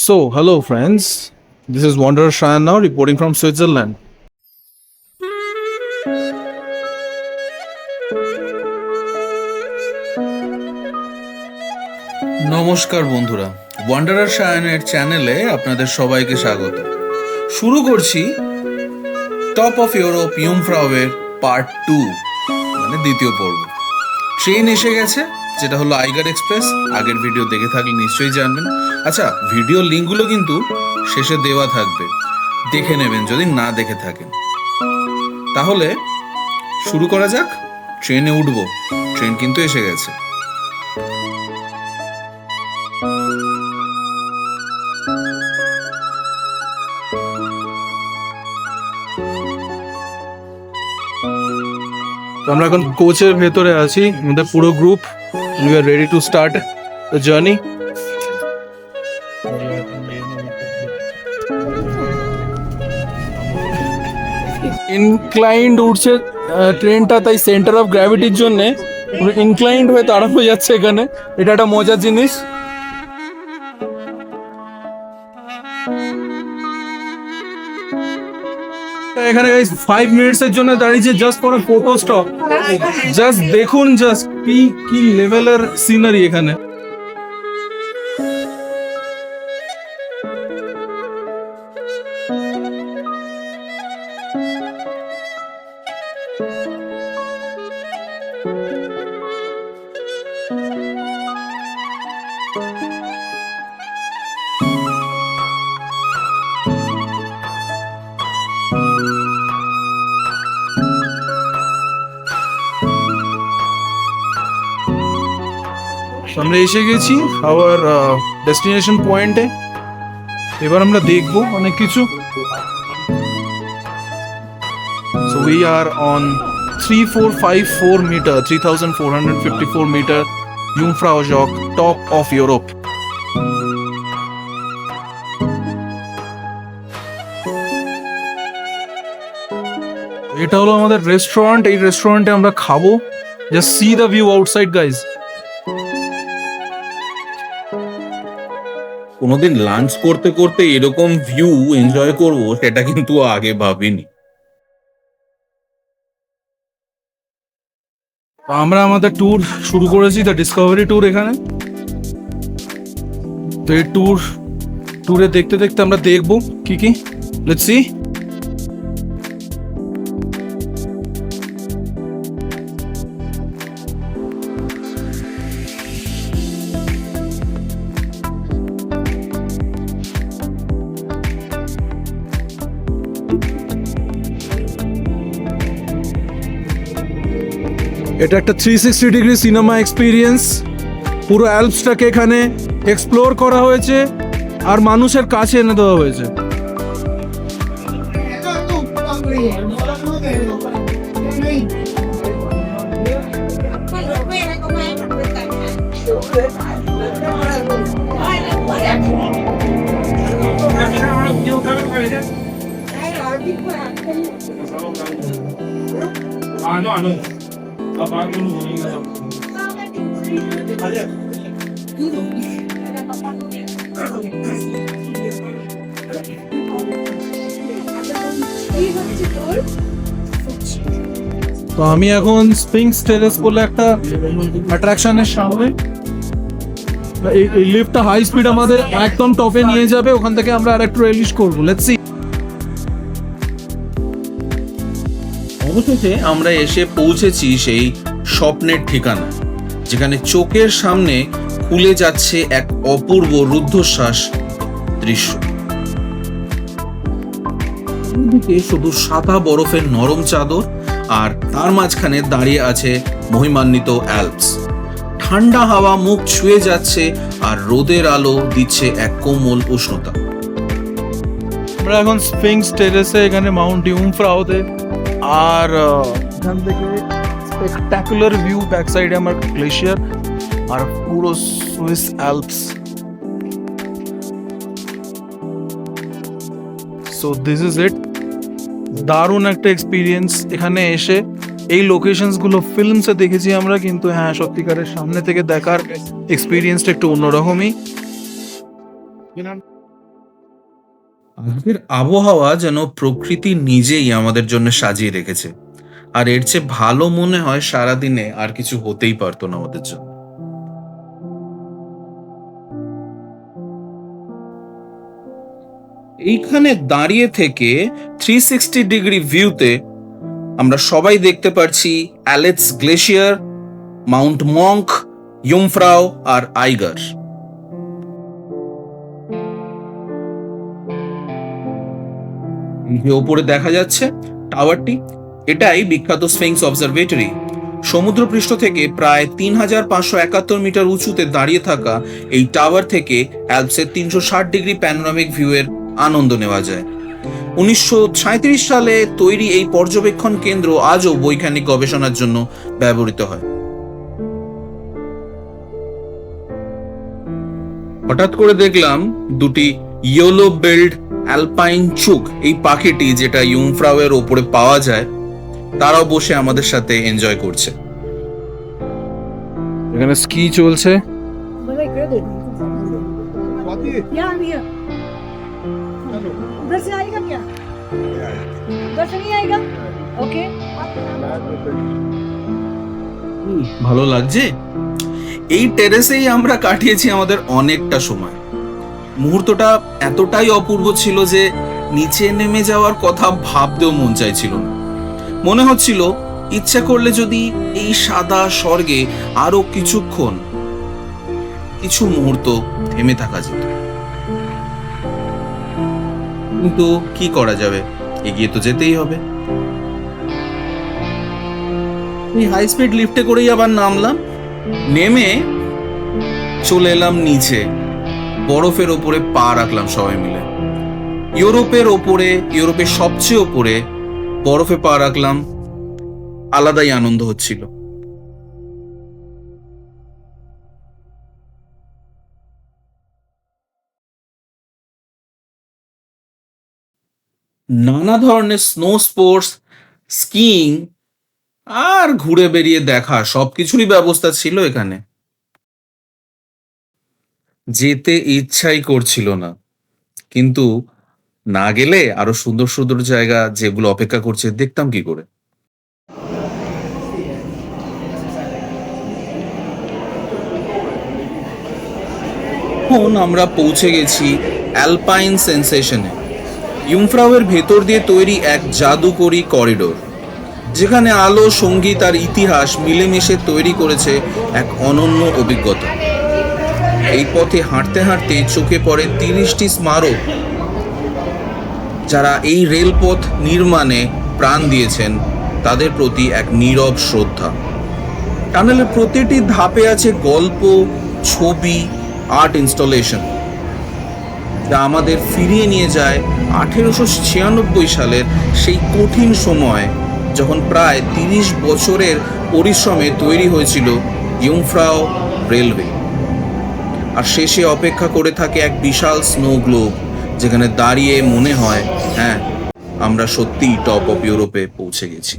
So, hello friends. This is Wanderer Shayan now reporting from Switzerland. নমস্কার বন্ধুরা, wanderer শায়ানের চ্যানেলে আপনাদের সবাইকে স্বাগত। শুরু করছি টপ অফ ইউরোপ ইউমফ্রাউয়ের পার্ট 2, মানে দ্বিতীয় পর্ব। ট্রেন এসে গেছে, যেটা হলো আইগার এক্সপ্রেস। আগের ভিডিও দেখে থাকলে নিশ্চয়ই জানবেন। আচ্ছা, ভিডিও লিঙ্কগুলো কিন্তু শেষে দেওয়া থাকবে, দেখে নেবেন যদি না দেখে থাকেন। তাহলে শুরু করা যাক। ট্রেনে উঠবো, ট্রেন কিন্তু এসে গেছে। তো আমরা এখন কোচের ভেতরে আছি, আমাদের পুরো group. We are ready to start the journey. Inclined উঠছে ট্রেনটা, তাই সেন্টার অফ গ্র্যাভিটির জন্য ইনক্লাইন্ড হয়ে তাড়া হয়ে যাচ্ছে এখানে। এটা একটা মজার জিনিস। এখানে 5 মিনিটসের জন্য দাঁড়িয়েছে just for photo stop. Just দেখুন, জাস্ট কি লেভেলের সিনারি এখানে। আমরা এসে গেছি আওয়ার ডেস্টিনেশন পয়েন্টে। এবার আমরা দেখবো অনেক কিছু। So we are on 3454 metre 3454 metre Jungfraujoch, top of Europe. এটা হলো আমাদের রেস্টুরেন্ট। এই রেস্টুরেন্টে আমরা খাবো। Just see the view outside guys. কোনোদিন লাঞ্চ করতে করতে এরকম ভিউ এনজয় করব, সেটা কিন্তু আগে ভাবিনি। আমরা আমাদের ট্যুর শুরু করেছি, দ্য ডিসকভারি ট্যুর এখানে। তো এই ট্যুরে দেখতে দেখতে আমরা দেখবো কি লেটস সি। এটা একটা 360 ডিগ্রি সিনেমা এক্সপিরিয়েন্স। পুরো অ্যালপসটাকে এখানে এক্সপ্লোর করা হয়েছে আর মানুষের কাছে এনে দেওয়া হয়েছে। তো আমি এখন স্পিংস টেরেস বলে একটা অ্যাট্রাকশনের সামনে। এই লিফটটা হাই স্পিড আমাদের একদম টপে নিয়ে যাবে। ওখান থেকে আমরা আরেকটু রিলিজ করবো। Let's see. অবশেষে আমরা এসে পৌঁছেছি সেই স্বপ্নের ঠিকানা, যেখানে চোখের সামনে খুলে যাচ্ছে এক অপূর্ব রুদ্ধশ্বাস দৃশ্য। শুধু সাদা বরফের নরম চাদর, আর তার মাঝখানে দাঁড়িয়ে আছে মহিমান্বিত অ্যালপস। ঠান্ডা হাওয়া মুখ ছুঁয়ে যাচ্ছে আর রোদের আলো দিচ্ছে এক কোমল উষ্ণতা। আমরা এখন স্পিংস টেরেসে, এখানে মাউন্ট ইউমফ্রাউতে। আর এখান থেকে স্পেকটাকুলার ভিউ, ব্যাক সাইডে আমার গ্লেশিয়ার আর পুরো Swiss Alps. So this is it. দারুণ একটা এক্সপিরিয়েন্স এখানে এসে। এই লোকেশনসগুলো ফিল্মসে দেখেছি আমরা, কিন্তু হ্যাঁ, সত্যিকারের সামনে থেকে দেখার এক্সপিরিয়েন্সটা একটু অন্যরকমই। আজকের আবহাওয়া যেন প্রকৃতি নিজেই আমাদের জন্য সাজিয়ে রেখেছে, আর এর চেয়ে ভালো মনে হয় সারাদিনে আর কিছু হতেই পারতো না আমাদের জন্য। এইখানে দাঁড়িয়ে থেকে 360 ডিগ্রি ভিউতে আমরা সবাই দেখতে পাচ্ছি অ্যালেটস গ্লেশিয়ার, মাউন্ট মঙ্ক, ইউমফ্রাও আর আইগার। এই যে ওপরে দেখা যাচ্ছে টাওয়ারটি, এটাই বিখ্যাত স্ফিংস অবজারভেটরি। সমুদ্রপৃষ্ঠ থেকে প্রায় 3571 মিটার উঁচুতে দাঁড়িয়ে থাকা এই টাওয়ার থেকে অ্যালপসের 360 ডিগ্রি প্যানোরামিক ভিউয়ের আনন্দ নেওয়া যায়। 1937 সালে তৈরি এই পর্যবেক্ষণ কেন্দ্র আজও বৈজ্ঞানিক গবেষণার জন্য ব্যবহৃত হয়। হঠাৎ করে দেখলাম দুটি ইয়েলো বেল্ট অ্যালপাইন চুক, এই পাখিটি যেটা ইউমফ্রাও এর ওপরে পাওয়া যায়, তারাও বসে আমাদের সাথে এনজয় করছে। এখানে স্কি চলছে। यहाँ भैया उधर से आएगा क्या उधर से नहीं आएगा ओके ভালো লাগছে। এই টেরেসেই আমরা কাটিয়েছি আমাদের অনেকটা সময়। মুহূর্তটা এতটাই অপূর্ব ছিল যে নিচে নেমে যাওয়ার কথা ভাবতেও মন চাইছিল না। মনে হচ্ছিল ইচ্ছা করলে যদি এই সাদা স্বর্গে আরো কিছুক্ষণ, কিছু মুহূর্ত থেমে থাকা যেত, কিন্তু কি করা যাবে, এগিয়ে তো যেতেই হবে। এই হাই স্পিড লিফটে করেই আবার নামলাম, নেমে চলে এলাম নিচে, বরফের ওপরে পা রাখলাম সবাই মিলে। ইউরোপের সবচেয়ে ওপরে বরফে পা রাখলাম, আলাদাই আনন্দ হচ্ছিল। নানা ধরনের স্নো স্পোর্টস, স্কিইং আর ঘুরে বেরিয়ে দেখা সবকিছুরই ব্যবস্থা ছিল এখানে। যেতে ইচ্ছাই করছিল না, কিন্তু না গেলে আরো সুন্দর সুন্দর জায়গা যেগুলো অপেক্ষা করছে দেখতাম কি করে। এখন আমরা পৌঁছে গেছি অ্যালপাইন সেন্সেশনে, ইউমফ্রাওয়ের ভেতর দিয়ে তৈরি এক জাদুকরী করিডোর, যেখানে আলো, সঙ্গীত আর ইতিহাস মিলেমিশে তৈরি করেছে এক অনন্য অভিজ্ঞতা। এই পথে হাঁটতে হাঁটতে চোখে পড়ে 30টি স্মারক, যারা এই রেলপথ নির্মাণে প্রাণ দিয়েছেন তাদের প্রতি এক নীরব শ্রদ্ধা। টানেলের প্রতিটি ধাপে আছে গল্প, ছবি, আর্ট ইনস্টলেশন, যা আমাদের ফিরিয়ে নিয়ে যায় 1896 সালের সেই কঠিন সময়, যখন প্রায় 30 বছরের পরিশ্রমে তৈরি হয়েছিল ইউমফ্রাও রেলওয়ে। আর শেষে অপেক্ষা করে থাকে এক বিশাল স্নো গ্লোব, যেখানে দাঁড়িয়ে মনে হয় হ্যাঁ, আমরা সত্যিই টপ অফ ইউরোপে পৌঁছে গেছি।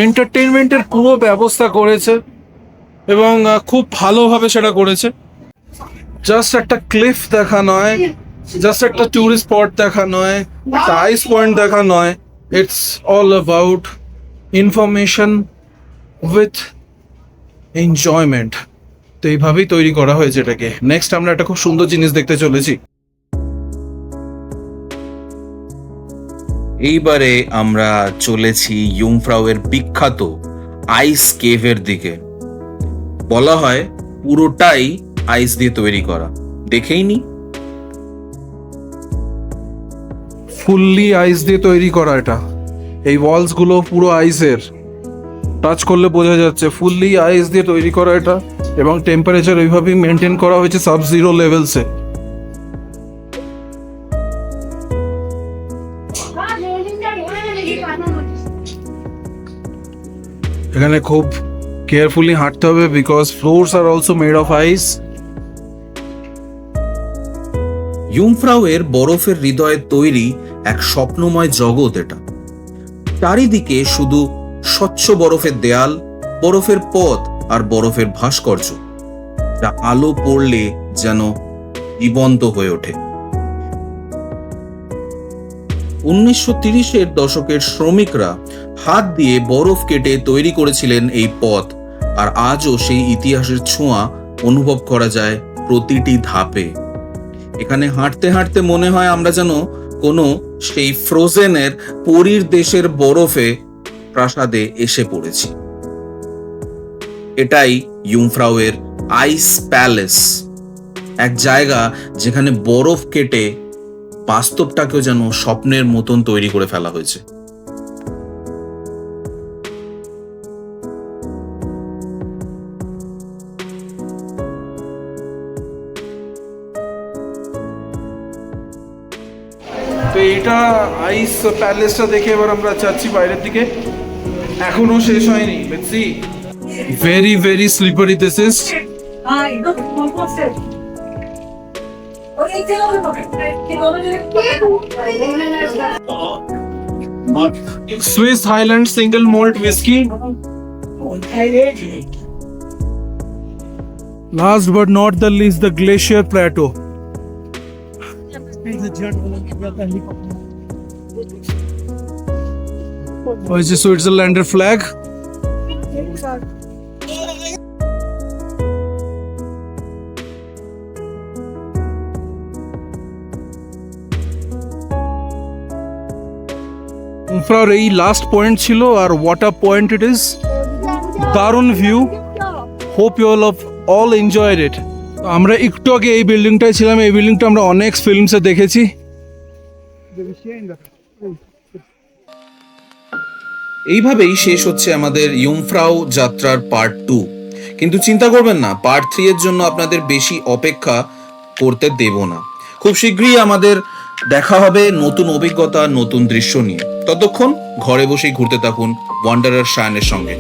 এন্টারটেনমেন্টের পুরো ব্যবস্থা করেছে এবং খুব ভালোভাবে সেটা করেছে। জাস্ট একটা ক্লিফ দেখা নয়, জাস্ট একটা ট্যুরিস্ট স্পট দেখা নয়, একটা আইস পয়েন্ট দেখা নয়, it's all about information with enjoyment. তো এইভাবেই তৈরি করা হয়েছে এটাকে। নেক্সট আমরা একটা খুব সুন্দর জিনিস দেখতে চলেছি। এইবারে আমরা চলেছি ইউমফ্রাওয়ের বিখ্যাত আইস কেভের দিকে। বলা হয় পুরোটাই আইস দিয়ে তৈরি করা, দেখেই নি। ফুললি আইস দিয়ে তৈরি করা এটা। এই ওয়ালস গুলো পুরো আইসের, টাচ করলে বোঝা যাচ্ছে ফুললি আইস দিয়ে তৈরি করা এটা, এবং টেম্পারেচার ওইভাবেই মেনটেন করা হয়েছে সাব জিরো লেভেলসে। এখানে খুব কেয়ারফুলি হাঁটতে হবে, because floors are also made of ice, ইউমফ্রাউয়ের বরফের হৃদয়ে তৈরি এক স্বপ্নময় জগৎ এটা। চারিদিকে শুধু স্বচ্ছ বরফের দেয়াল, বরফের পথ আর বরফের ভাস্কর্য, যা আলো পড়লে যেন জীবন্ত হয়ে ওঠে। 1930-এর দশকের শ্রমিকরা হাত দিয়ে বরফ কেটে তৈরি করেছিলেন এই পথ, আর আজও সেই ইতিহাসের ছোঁয়া অনুভব করা যায় প্রতিটি ধাপে। এখানে হাঁটতে হাঁটতে মনে হয় আমরা যেন কোনো সেই ফ্রোজেনের পরীর দেশের বরফে প্রাসাদে এসে পড়েছি। এটাই ইউমফ্রাউয়ের আইস প্যালেস, এক জায়গা যেখানে বরফ কেটে বাস্তবটাকেও যেন স্বপ্নের মতন তৈরি করে ফেলা হয়েছে। তো এইটা আইস প্যালেসটা দেখে এবার আমরা যাচ্ছি বাইরের দিকে। এখনো শেষ হয়নি। Let's see. Very very slippery this is. Ai, não, não consegue. Swiss Highland single malt whiskey. Last but not the least, the Glacier Plateau. Oh, it's a Switzerlander flag. ইউমফ্রাউর এই লাস্ট পয়েন্ট ছিল, আর what a point it is. দারুণ ভিউ। Hope you all enjoyed it. আমরা একটু আগে এই বিল্ডিংটায় ছিলাম। এই বিল্ডিংটা আমরা অনেক ফিল্মসে দেখেছি। এইভাবেই শেষ হচ্ছে আমাদের ইউমফ্রাউ যাত্রার পার্ট 2। কিন্তু চিন্তা করবেন না, পার্ট 3 এর জন্য আপনাদের বেশি অপেক্ষা করতে দেব না। খুব শীঘ্রই আমাদের দেখা হবে নতুন অভিজ্ঞতা, নতুন দৃশ্য নিয়ে। ততক্ষণ ঘরে বসেই ঘুরতে থাকুন ওয়ান্ডারার শায়ানের সঙ্গে।